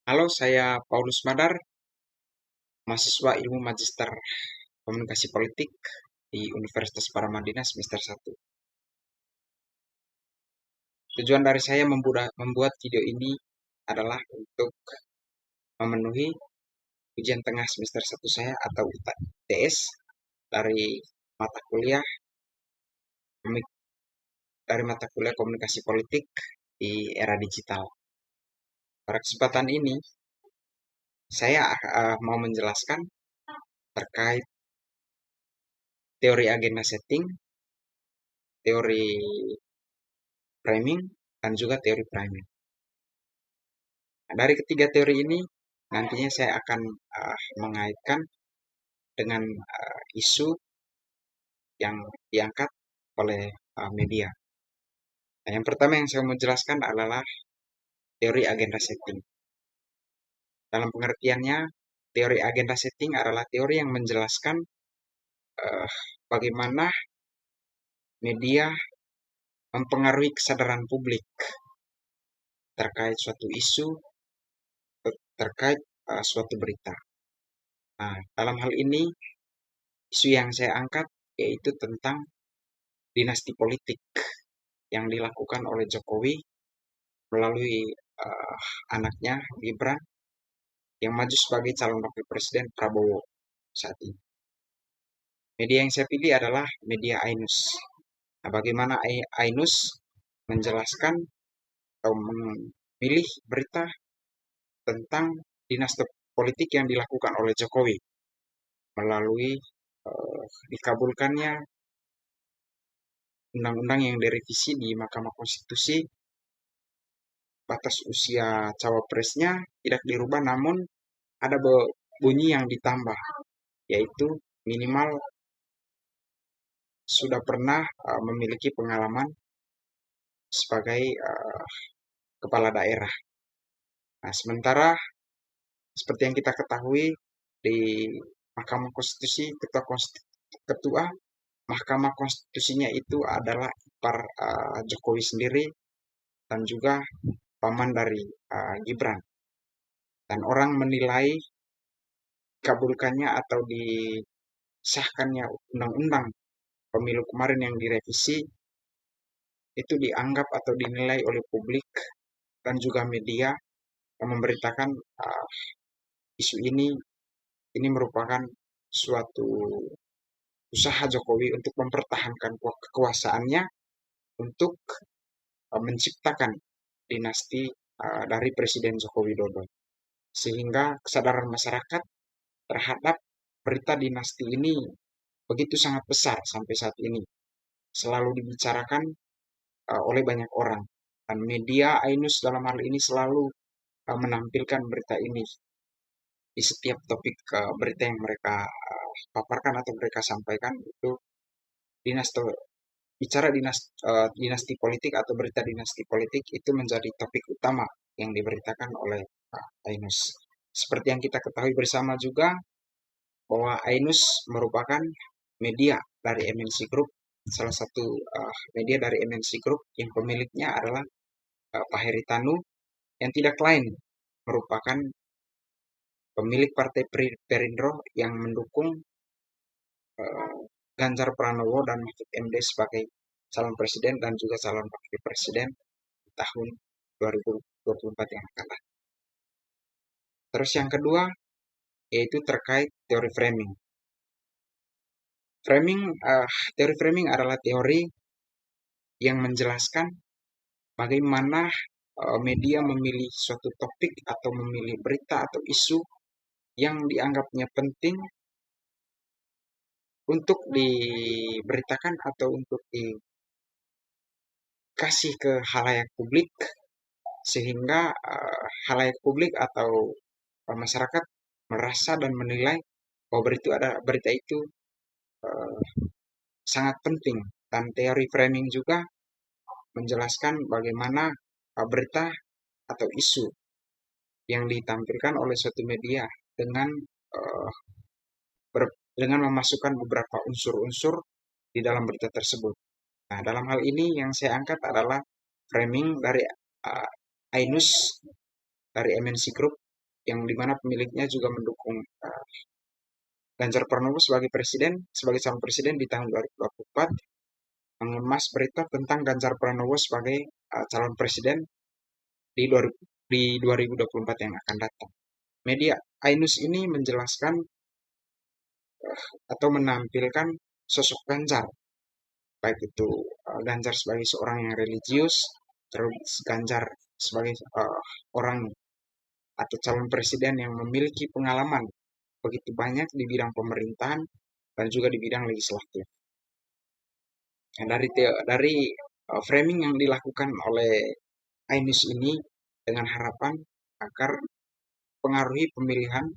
Halo, saya Paulus Madar, mahasiswa Ilmu Magister Komunikasi Politik di Universitas Paramadina semester 1. Tujuan dari saya membuat video ini adalah untuk memenuhi ujian tengah semester 1 saya atau UTS dari mata kuliah Komunikasi Politik di era digital. Pada kesempatan ini, saya mau menjelaskan terkait teori agenda setting, teori framing, dan juga teori priming. Nah, dari ketiga teori ini, nantinya saya akan mengaitkan dengan isu yang diangkat oleh media. Nah, yang pertama yang saya mau jelaskan adalah teori agenda setting. Dalam pengertiannya, teori agenda setting adalah teori yang menjelaskan bagaimana media mempengaruhi kesadaran publik terkait suatu isu, terkait suatu berita. Nah, dalam hal ini, isu yang saya angkat yaitu tentang dinasti politik yang dilakukan oleh Jokowi melalui anaknya Gibran yang maju sebagai calon wakil presiden Prabowo saat ini. Media yang saya pilih adalah media Ainus. Nah, bagaimana Ainus menjelaskan atau memilih berita tentang dinasti politik yang dilakukan oleh Jokowi melalui dikabulkannya undang-undang yang direvisi di Mahkamah Konstitusi. Batas usia cawapresnya tidak dirubah, namun ada bunyi yang ditambah, yaitu minimal sudah pernah memiliki pengalaman sebagai kepala daerah. Nah, sementara seperti yang kita ketahui di Mahkamah Konstitusi, ketua Mahkamah Konstitusinya itu adalah ipar Jokowi sendiri dan juga paman dari Gibran. Dan orang menilai dikabulkannya atau disahkannya undang-undang pemilu kemarin yang direvisi itu dianggap atau dinilai oleh publik dan juga media yang memberitakan isu ini merupakan suatu usaha Jokowi untuk mempertahankan kekuasaannya untuk menciptakan dinasti dari Presiden Joko Widodo. Sehingga kesadaran masyarakat terhadap berita dinasti ini begitu sangat besar sampai saat ini. Selalu dibicarakan oleh banyak orang. Dan media Ainus dalam hal ini selalu menampilkan berita ini di setiap topik berita yang mereka paparkan atau mereka sampaikan. Itu bicara dinasti politik atau berita dinasti politik itu menjadi topik utama yang diberitakan oleh Ainus. Seperti yang kita ketahui bersama juga bahwa Ainus merupakan media dari MNC Group, salah satu media dari MNC Group yang pemiliknya adalah Pak Heri Tanu, yang tidak lain merupakan pemilik Partai Perindro yang mendukung Ganjar Pranowo dan Mahfud MD sebagai calon presiden dan juga calon wakil presiden di tahun 2024 yang akan datang. Terus yang kedua yaitu terkait teori framing. Teori framing adalah teori yang menjelaskan bagaimana media memilih suatu topik atau memilih berita atau isu yang dianggapnya penting untuk diberitakan atau untuk dikasih ke halayak publik, sehingga halayak publik atau masyarakat merasa dan menilai bahwa berita itu sangat penting. Dan teori framing juga menjelaskan bagaimana berita atau isu yang ditampilkan oleh suatu media dengan memasukkan beberapa unsur-unsur di dalam berita tersebut. Nah, dalam hal ini yang saya angkat adalah framing dari Ainus dari MNC Group yang dimana pemiliknya juga mendukung Ganjar Pranowo sebagai presiden, sebagai calon presiden di tahun 2024, mengemas berita tentang Ganjar Pranowo sebagai calon presiden di 2024 yang akan datang. Media Ainus ini menjelaskan atau menampilkan sosok Ganjar, baik itu Ganjar sebagai seorang yang religius, terus Ganjar sebagai orang atau calon presiden yang memiliki pengalaman begitu banyak di bidang pemerintahan dan juga di bidang legislatif. Nah, dari framing yang dilakukan oleh Ainus ini dengan harapan agar pengaruhi pemilihan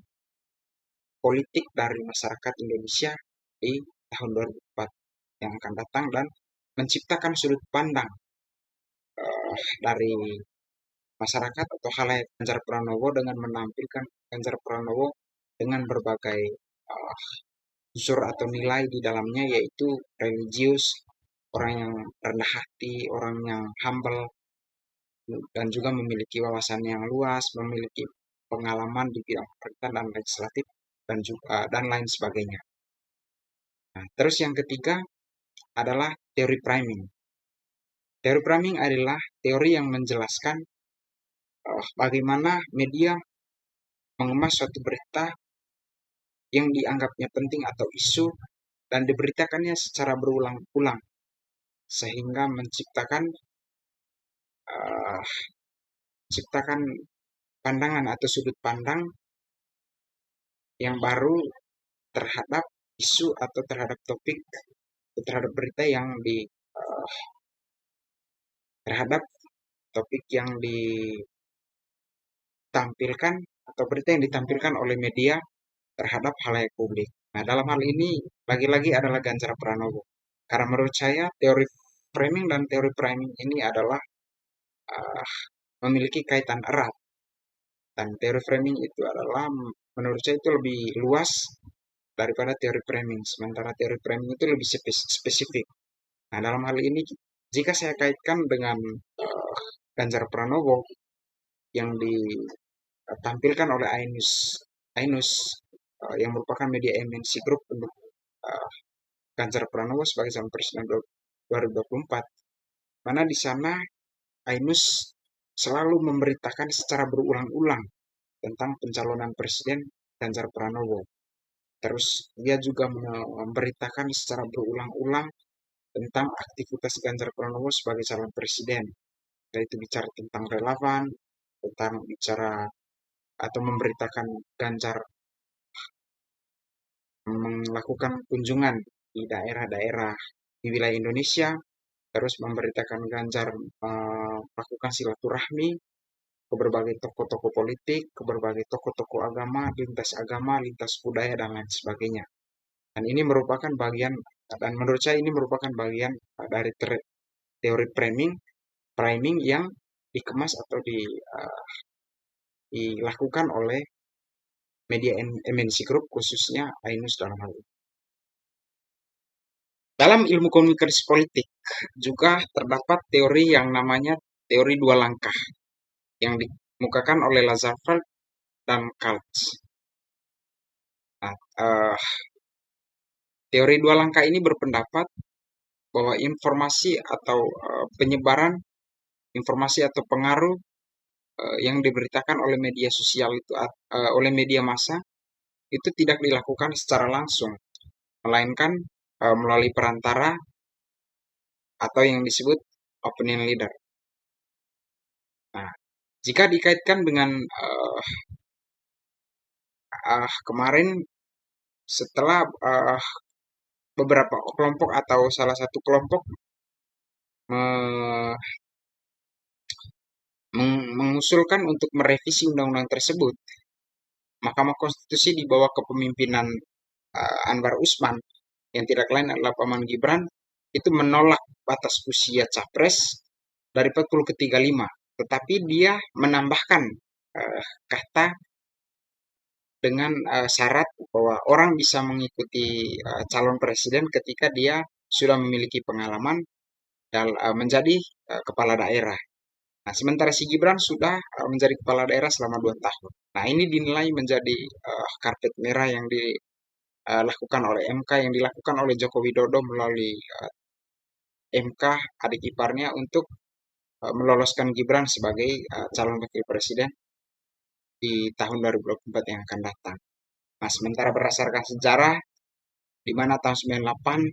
politik dari masyarakat Indonesia di tahun 2004 yang akan datang dan menciptakan sudut pandang dari masyarakat atau halayak Ganjar Pranowo dengan menampilkan Ganjar Pranowo dengan berbagai unsur atau nilai di dalamnya, yaitu religius, orang yang rendah hati, orang yang humble, dan juga memiliki wawasan yang luas, memiliki pengalaman di bidang pemerintahan dan legislatif, dan juga dan lain sebagainya. Nah, terus yang ketiga adalah teori priming. Teori priming adalah teori yang menjelaskan bagaimana media mengemas suatu berita yang dianggapnya penting atau isu dan diberitakannya secara berulang-ulang sehingga menciptakan pandangan atau sudut pandang yang baru terhadap isu atau terhadap topik atau terhadap berita yang terhadap topik yang ditampilkan atau berita yang ditampilkan oleh media terhadap halayak publik. Nah, dalam hal ini lagi-lagi adalah Ganjar Pranowo. Karena menurut saya teori framing dan teori priming ini adalah memiliki kaitan erat. Dan teori framing itu adalah menurut saya itu lebih luas daripada teori framing. Sementara teori framing itu lebih spesifik. Nah, dalam hal ini jika saya kaitkan dengan Ganjar Pranowo yang ditampilkan oleh Ainus yang merupakan media MNC Group untuk Ganjar Pranowo sebagai calon presiden 2024, mana di sana Ainus selalu memberitakan secara berulang-ulang tentang pencalonan presiden Ganjar Pranowo. Terus dia juga memberitakan secara berulang-ulang tentang aktivitas Ganjar Pranowo sebagai calon presiden, yaitu bicara tentang relawan, tentang bicara atau memberitakan Ganjar melakukan kunjungan di daerah-daerah di wilayah Indonesia, terus memberitakan Ganjar melakukan silaturahmi ke berbagai tokoh-tokoh politik, ke berbagai tokoh-tokoh agama, lintas budaya, dan lain sebagainya. Dan ini merupakan bagian, dan menurut saya ini merupakan bagian dari teori priming yang dikemas atau dilakukan oleh media MNC Group, khususnya Ainus dalam hal ini. Dalam ilmu komunikasi politik juga terdapat teori yang namanya teori dua langkah yang dikemukakan oleh Lazarfeld dan Kaltz. Nah, teori dua langkah ini berpendapat bahwa informasi atau penyebaran informasi atau pengaruh yang diberitakan oleh media sosial itu oleh media massa itu tidak dilakukan secara langsung, melainkan melalui perantara atau yang disebut opinion leader. Nah, jika dikaitkan dengan kemarin setelah beberapa kelompok atau salah satu kelompok mengusulkan untuk merevisi undang-undang tersebut, Mahkamah Konstitusi di bawah kepemimpinan Anwar Usman yang tidak lain adalah Paman Gibran itu menolak batas usia capres dari 40 ke 35, tetapi dia menambahkan kata dengan syarat bahwa orang bisa mengikuti calon presiden ketika dia sudah memiliki pengalaman dan menjadi kepala daerah. Nah, sementara si Gibran sudah menjadi kepala daerah selama 2 tahun. Nah, ini dinilai menjadi karpet merah yang dilakukan oleh MK, yang dilakukan oleh Joko Widodo melalui MK adik iparnya untuk meloloskan Gibran sebagai calon wakil presiden di tahun 2024 yang akan datang. Nah, sementara berdasarkan sejarah, di mana tahun 98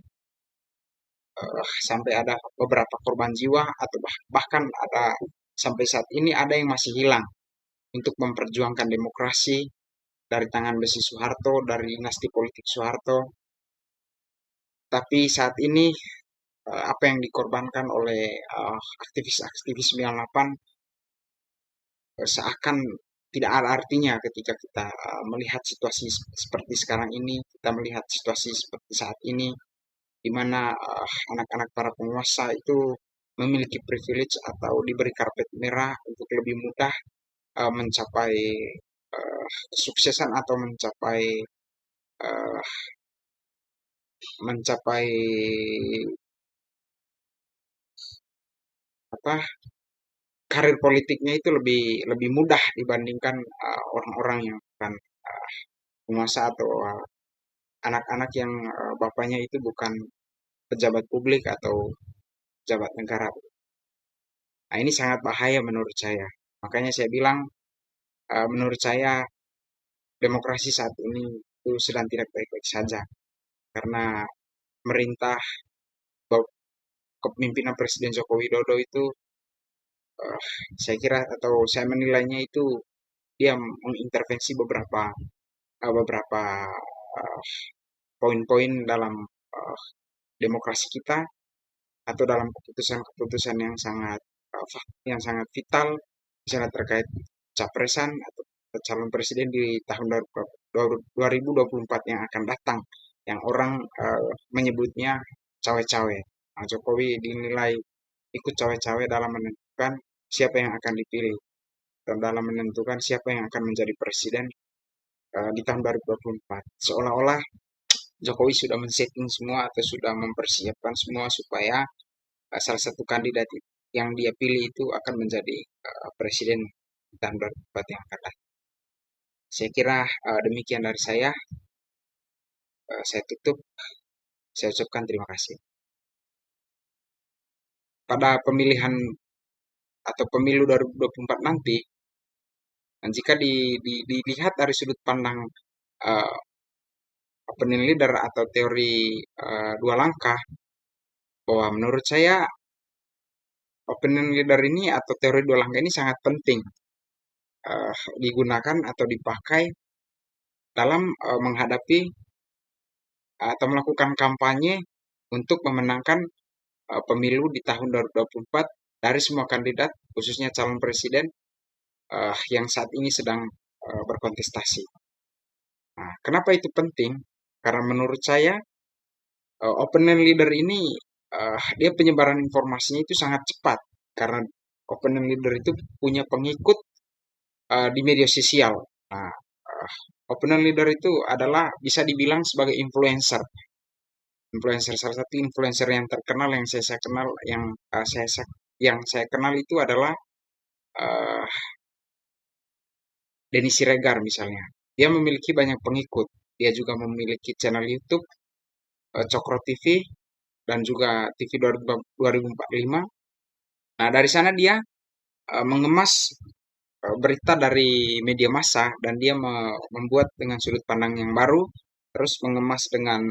sampai ada beberapa korban jiwa atau bahkan ada sampai saat ini ada yang masih hilang untuk memperjuangkan demokrasi dari tangan besi Soeharto, dari dinasti politik Soeharto. Tapi saat ini apa yang dikorbankan oleh aktivis-aktivis 98 seakan tidak ada artinya ketika kita melihat situasi seperti sekarang ini, kita melihat situasi seperti saat ini, di mana anak-anak para penguasa itu memiliki privilege atau diberi karpet merah untuk lebih mudah mencapai kesuksesan atau mencapai uh, mencapai apa karir politiknya itu lebih lebih mudah dibandingkan orang-orang yang bukan penguasa atau anak-anak yang bapaknya itu bukan pejabat publik atau pejabat negara. Nah, ini sangat bahaya menurut saya. Makanya saya bilang, menurut saya demokrasi saat ini itu sedang tidak baik-baik saja. Karena pemerintah, kepemimpinan Presiden Joko Widodo itu, eh, saya kira atau saya menilainya itu dia mengintervensi beberapa eh, poin-poin dalam eh, demokrasi kita atau dalam keputusan-keputusan yang sangat vital, misalnya terkait capresan atau calon presiden di tahun 2024 yang akan datang, yang orang menyebutnya cawe-cawe. Nah, Jokowi dinilai ikut cawe-cawe dalam menentukan siapa yang akan dipilih dan dalam menentukan siapa yang akan menjadi presiden di tahun 2024. Seolah-olah Jokowi sudah men-setting semua atau sudah mempersiapkan semua supaya salah satu kandidat yang dia pilih itu akan menjadi presiden di tahun 2024 yang akan datang. Saya kira demikian dari saya. Saya tutup. Saya ucapkan terima kasih. Pada pemilihan atau pemilu 2024 nanti, dan jika dilihat dari sudut pandang uh, opinion leader atau teori dua langkah, bahwa menurut saya opinion leader ini atau teori dua langkah ini sangat penting digunakan atau dipakai dalam menghadapi atau melakukan kampanye untuk memenangkan pemilu di tahun 2024 dari semua kandidat, khususnya calon presiden yang saat ini sedang berkontestasi. Nah, kenapa itu penting? Karena menurut saya opinion leader ini dia penyebaran informasinya itu sangat cepat karena opinion leader itu punya pengikut di media sosial. Nah, opinion leader itu adalah bisa dibilang sebagai influencer. Influencer salah satu influencer yang terkenal yang saya kenal yang saya kenal itu adalah uh, Denny Siregar misalnya. Dia memiliki banyak pengikut. Dia juga memiliki channel YouTube Cokro TV dan juga TV 2045. Nah, dari sana dia mengemas berita dari media massa dan dia membuat dengan sudut pandang yang baru, terus mengemas dengan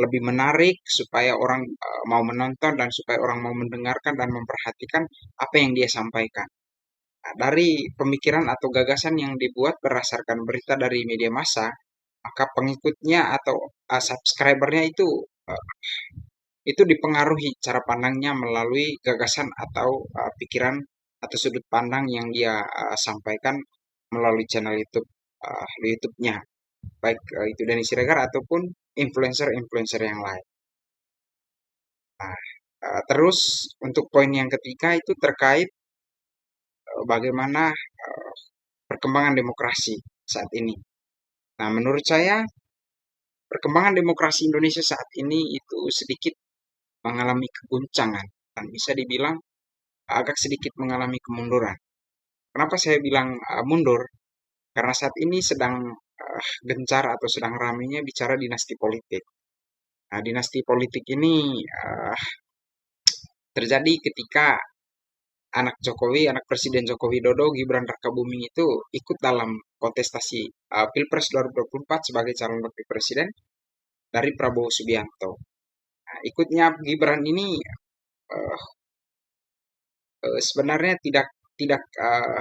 lebih menarik supaya orang mau menonton dan supaya orang mau mendengarkan dan memperhatikan apa yang dia sampaikan. Nah, dari pemikiran atau gagasan yang dibuat berdasarkan berita dari media massa, maka pengikutnya atau subscribernya itu dipengaruhi cara pandangnya melalui gagasan atau pikiran atau sudut pandang yang dia sampaikan melalui channel YouTube-nya, baik itu Denny Siregar ataupun influencer-influencer yang lain. Nah, terus untuk poin yang ketiga itu terkait bagaimana perkembangan demokrasi saat ini. Nah, menurut saya perkembangan demokrasi Indonesia saat ini itu sedikit mengalami keguncangan dan bisa dibilang agak sedikit mengalami kemunduran. Kenapa saya bilang mundur? Karena saat ini sedang gencar atau sedang ramainya bicara dinasti politik. Nah, dinasti politik ini terjadi ketika anak Jokowi, anak Presiden Joko Widodo, Gibran Rakabuming itu ikut dalam kontestasi Pilpres 2024 sebagai calon wakil presiden dari Prabowo Subianto. Nah, ikutnya Gibran ini eh, sebenarnya tidak tidak eh,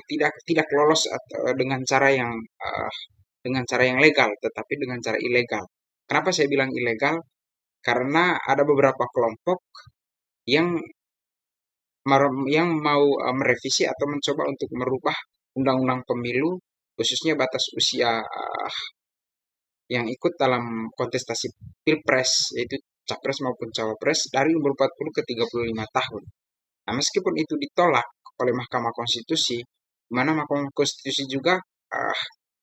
tidak tidak lolos dengan cara yang legal, tetapi dengan cara ilegal. Kenapa saya bilang ilegal? Karena ada beberapa kelompok yang mau merevisi atau mencoba untuk merubah undang-undang pemilu, khususnya batas usia yang ikut dalam kontestasi Pilpres, yaitu Capres maupun Cawapres, dari umur 40 ke 35 tahun. Nah, meskipun itu ditolak oleh Mahkamah Konstitusi, di mana Mahkamah Konstitusi juga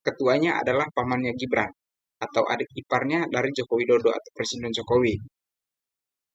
ketuanya adalah pamannya Gibran atau adik iparnya dari Joko Widodo atau Presiden Jokowi.